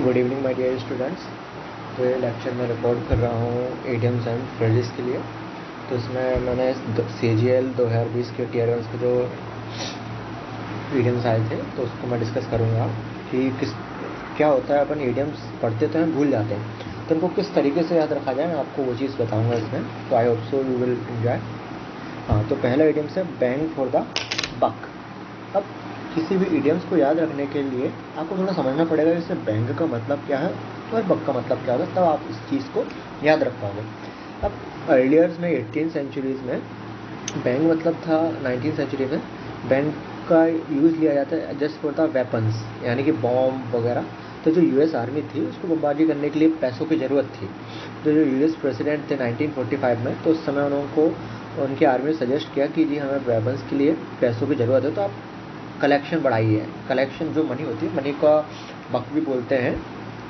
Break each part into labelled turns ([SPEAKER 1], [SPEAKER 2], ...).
[SPEAKER 1] Good evening my dear students. तो ये lecture मैं रिकॉर्ड कर रहा हूँ एडियम्स एंड फ्रेजेस के लिए। तो इसमें मैंने CGL 2020 के टीयर वंस के जो एडियम्स आए थे तो उसको मैं डिस्कस करूँगा कि क्या होता है। अपन एडियम्स पढ़ते तो हैं, भूल जाते हैं, तो उनको किस तरीके से याद रखा जाए, मैं आपको वो चीज़ बताऊँगा इसमें। तो I hope so you will enjoy. हाँ, तो पहला एडियम्स है बैंग फॉर द बक। अब किसी भी इडियम्स को याद रखने के लिए आपको थोड़ा समझना पड़ेगा जैसे बैंक का मतलब क्या है और बक का मतलब क्या होगा, तब आप इस चीज़ को याद रख पाओगे। अब अर्लियर्स में 18 सेंचुरीज़ में बैंक मतलब था, 19 सेंचुरी में बैंक का यूज़ लिया जाता है जस्ट फॉर द वेपन्स, यानी कि बॉम्ब वगैरह। तो जो US आर्मी थी उसको बमबारी करने के लिए पैसों की ज़रूरत थी। तो जो US प्रेसिडेंट थे 1945 में, तो उस समय उनको उनकी आर्मी ने सजेस्ट किया कि जी हमें वेपन्स के लिए पैसों की ज़रूरत है, तो आप कलेक्शन बढ़ाइए। कलेक्शन जो मनी होती है, मनी का बक भी बोलते हैं।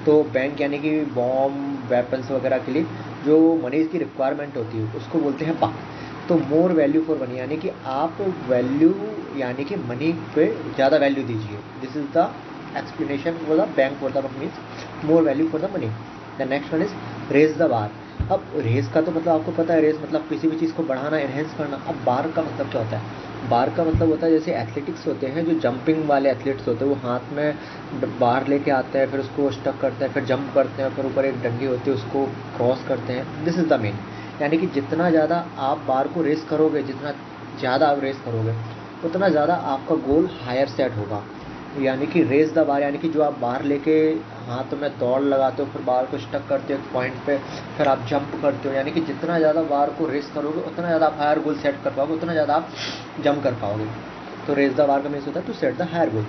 [SPEAKER 1] तो बैंक यानी कि बॉम्ब वेपन्स वगैरह के लिए जो मनी की रिक्वायरमेंट होती है उसको बोलते हैं बक। तो मोर वैल्यू फॉर मनी, यानी कि आप वैल्यू यानी कि मनी पे ज़्यादा वैल्यू दीजिए। This is the explanation for the bank for the buck means more value for the money. The next one is raise the bar. अब रेस का तो मतलब आपको पता है, रेस मतलब किसी भी चीज़ को बढ़ाना, एनहेंस करना। अब बार का मतलब क्या होता है? बार का मतलब होता है जैसे एथलेटिक्स होते हैं, जो जंपिंग वाले एथलीट्स होते हैं, वो हाथ में बार लेके आते हैं, फिर उसको स्टक करते हैं, फिर जंप करते हैं, फिर ऊपर एक डंडी होती है उसको क्रॉस करते हैं। दिस इज़ द मेन, यानी कि जितना ज़्यादा आप बार को रेस करोगे, जितना ज़्यादा आप रेस करोगे उतना ज़्यादा आपका गोल हायर सेट होगा। यानी कि रेस द बार, यानी कि जो आप बार लेके हाथ में दौड़ लगाते हो, फिर बार को स्टक करते हो एक पॉइंट पे, फिर आप जंप करते हो, यानी कि जितना ज़्यादा बार को रेस करोगे उतना ज़्यादा आप हायर गोल सेट कर पाओगे, उतना ज़्यादा आप जंप कर पाओगे। तो रेस द बार का मीन्स होता है to set the higher goal.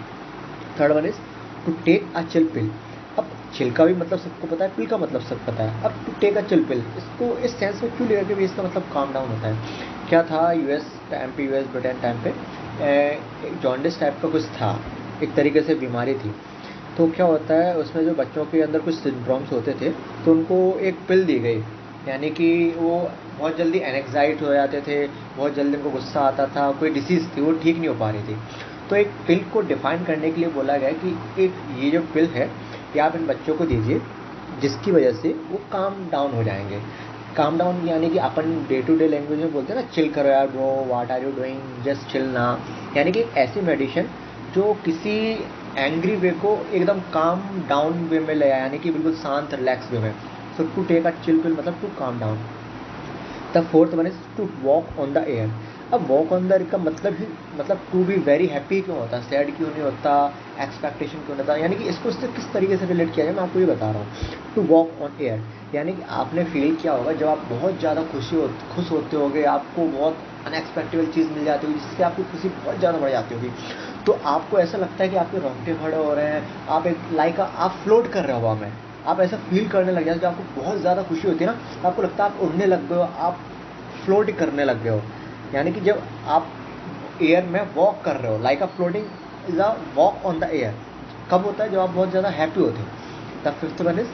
[SPEAKER 1] Third one is to take a chill pill. अब चिल का भी मतलब सबको पता है, पिल का मतलब सब पता है। अब to take a chill pill, इसको इस सेंस में क्यों लिया कि इसका मतलब काम डाउन होता है। क्या था, US टाइम पे, US ब्रिटेन टाइम पे जॉन्डिस टाइप का कुछ था, एक तरीके से बीमारी थी। तो क्या होता है उसमें, जो बच्चों के अंदर कुछ सिंड्रोम्स होते थे, तो उनको एक पिल दी गई, यानी कि वो बहुत जल्दी एनेक्साइट हो जाते थे, बहुत जल्दी उनको गुस्सा आता था, कोई डिसीज़ थी वो ठीक नहीं हो पा रही थी। तो एक पिल को डिफ़ाइन करने के लिए बोला गया कि एक ये जो पिल है ये आप इन बच्चों को दीजिए, जिसकी वजह से वो काम डाउन हो जाएंगे। काम डाउन यानी कि अपन डे टू डे लैंग्वेज में बोलते हैं ना, चिल करो यार bro, what are you doing, just chill ना। यानी कि ऐसी मेडिसिन जो किसी एंग्री वे को एकदम काम डाउन वे में ले आए, यानी कि बिल्कुल शांत रिलैक्स वे में। So to take a chill pill मतलब to calm down. The fourth one is to walk on the air. अब वॉक ऑन द एयर का मतलब ही मतलब टू बी वेरी हैप्पी क्यों होता है, सैड क्यों नहीं होता, एक्सपेक्टेशन क्यों नहीं होता, यानी कि इसको इससे किस तरीके से रिलेट किया जाए मैं आपको ये बता रहा हूँ। टू वॉक ऑन एयर यानी कि आपने फील किया होगा जब आप बहुत ज़्यादा खुश होते होगे, आपको बहुत अनएक्सपेक्टेबल चीज़ मिल जाती होगी जिससे आपकी खुशी बहुत ज़्यादा बढ़ जाती होगी, तो आपको ऐसा लगता है कि आपके रोंगटे खड़े हो रहे हैं, आप एक लाइक आप फ्लोट कर रहे हो हवा में, आप ऐसा फील करने लग जाते हो। जब आपको बहुत ज़्यादा खुशी होती है ना, तो आपको लगता है आप उड़ने लग गए हो, आप फ्लोट करने लग गए हो। यानी कि जब आप एयर में वॉक कर रहे हो, like a floating is a walk on the air, कब होता है जब आप बहुत ज़्यादा हैप्पी होते हो। The fifth one is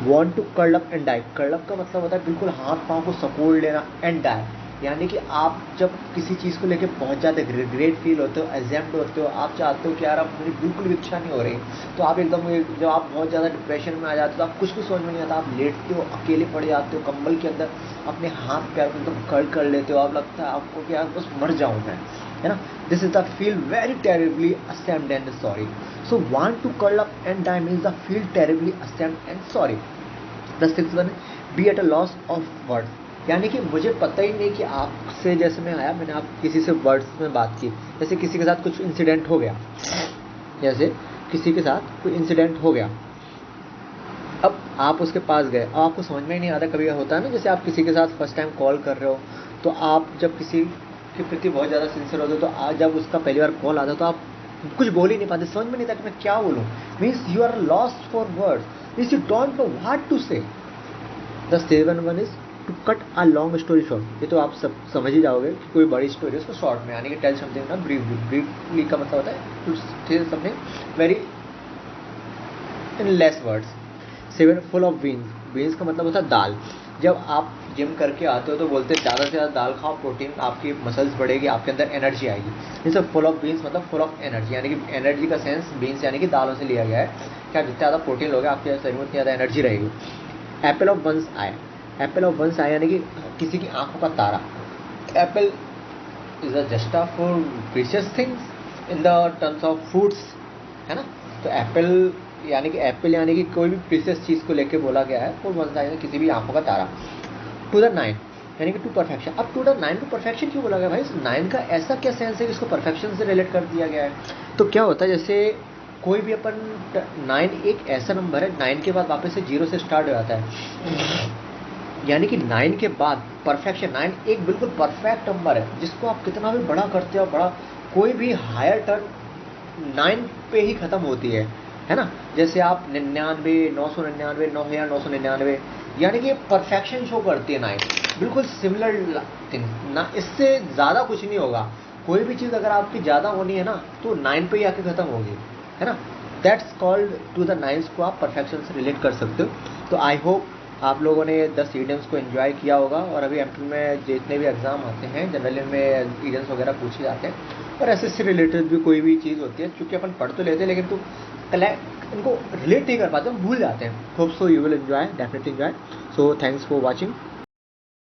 [SPEAKER 1] want to curl up and die. Curl up का मतलब होता है बिल्कुल हाथ पाँव को सपोर्ट लेना, एंड डाई यानी कि आप जब किसी चीज़ को लेकर बहुत ज़्यादा रिग्रेट फील होते हो, एजेम्प्ट होते हो, आप चाहते हो कि यार अब मेरी बिल्कुल भी इच्छा नहीं हो रही, तो आप एकदम जब आप बहुत ज़्यादा डिप्रेशन में आ जाते हो तो आप कुछ भी समझ में नहीं आता, आप लेटते हो, अकेले पड़ जाते हो कंबल के अंदर, अपने हाथ पैर को एकदम कर्ल कर लेते हो, आप लगता है आपको कि यार बस मर जाऊँ मैं, है ना। This is the feel very terribly ashamed and sorry. So want to curl up and die means the feel terribly ashamed and sorry. The sixth one be at a loss of words, यानी कि मुझे पता ही नहीं कि आपसे जैसे मैं आया, मैंने आप किसी से वर्ड्स में बात की, जैसे किसी के साथ कुछ इंसिडेंट हो गया, जैसे किसी के साथ कोई इंसिडेंट हो गया, अब आप उसके पास गए, अब आपको समझ में ही नहीं आता। कभी होता है ना, जैसे आप किसी के साथ फर्स्ट टाइम कॉल कर रहे हो, तो आप जब किसी के प्रति बहुत ज़्यादा सिंसियर होते हो, तो आज जब उसका पहली बार कॉल आता है तो आप कुछ बोल ही नहीं पाते, समझ में नहीं आता कि मैं क्या बोलूँ, means you are lost for words, means you don't know what to say. The seven one is to cut a long story short. ये तो आप सब समझ ही जाओगे कि कोई बड़ी स्टोरी है उसको शॉर्ट में, यानी कि टेल समथिंग ना ब्रीफली। ब्रीफली का मतलब होता है to tell something very in less words. Seven full of beans. Beans का मतलब होता है दाल। जब आप जिम करके आते हो तो बोलते हैं ज़्यादा से ज़्यादा दाल खाओ, प्रोटीन, आपकी मसल्स बढ़ेगी, आपके अंदर एनर्जी आएगी। जैसे फुल ऑफ बीन्स मतलब फुल ऑफ एनर्जी, यानी कि एनर्जी का सेंस बीन्स यानी कि दालों से लिया गया है क्या जितना ज़्यादा प्रोटीन लोगे आपके शरीर में उतनी ज़्यादा एनर्जी रहेगी। Apple of one's eye, apple of one's eye यानी कि किसी की आंखों का तारा। Apple is a just for precious things in the terms of foods, है ना। तो एप्पल यानी कि कोई भी प्रीशियस चीज़ को लेके बोला गया है, और वंस आई किसी भी आंखों का तारा। टू द नाइन यानी कि टू परफेक्शन। अब to the nine to perfection क्यों बोला गया भाई? नाइन का ऐसा क्या सेंस है कि इसको परफेक्शन से रिलेट कर दिया गया है? तो क्या होता है, जैसे कोई भी अपन, नाइन एक ऐसा नंबर है, नाइन के बाद वापस से जीरो से स्टार्ट हो जाता है, यानी कि नाइन के बाद परफेक्शन। नाइन एक बिल्कुल परफेक्ट नंबर है, जिसको आप कितना भी बड़ा करते हो, बड़ा कोई भी हायर टर्म नाइन पे ही खत्म होती है ना। जैसे आप 99, 999, 9999, यानी कि परफेक्शन शो करती है नाइन, बिल्कुल सिमिलर थिंग ना, इससे ज़्यादा कुछ नहीं होगा। कोई भी चीज़ अगर आपकी ज़्यादा होनी है ना, तो नाइन पे ही आके ख़त्म होगी, है ना। That's called to the nines को आप परफेक्शन से रिलेट कर सकते हो। तो आई होप आप लोगों ने 10 ईडियम्स को एंजॉय किया होगा। और अभी एमपी में जितने भी एग्ज़ाम आते हैं जनरली में ईडियम्स वगैरह पूछे जाते हैं, और एसएससी रिलेटेड भी कोई भी चीज़ होती है, क्योंकि अपन पढ़ तो लेते हैं लेकिन तो इनको रिलेट नहीं कर पाते, हम भूल जाते हैं। Hope so you will enjoy, definitely enjoy. So thanks for watching.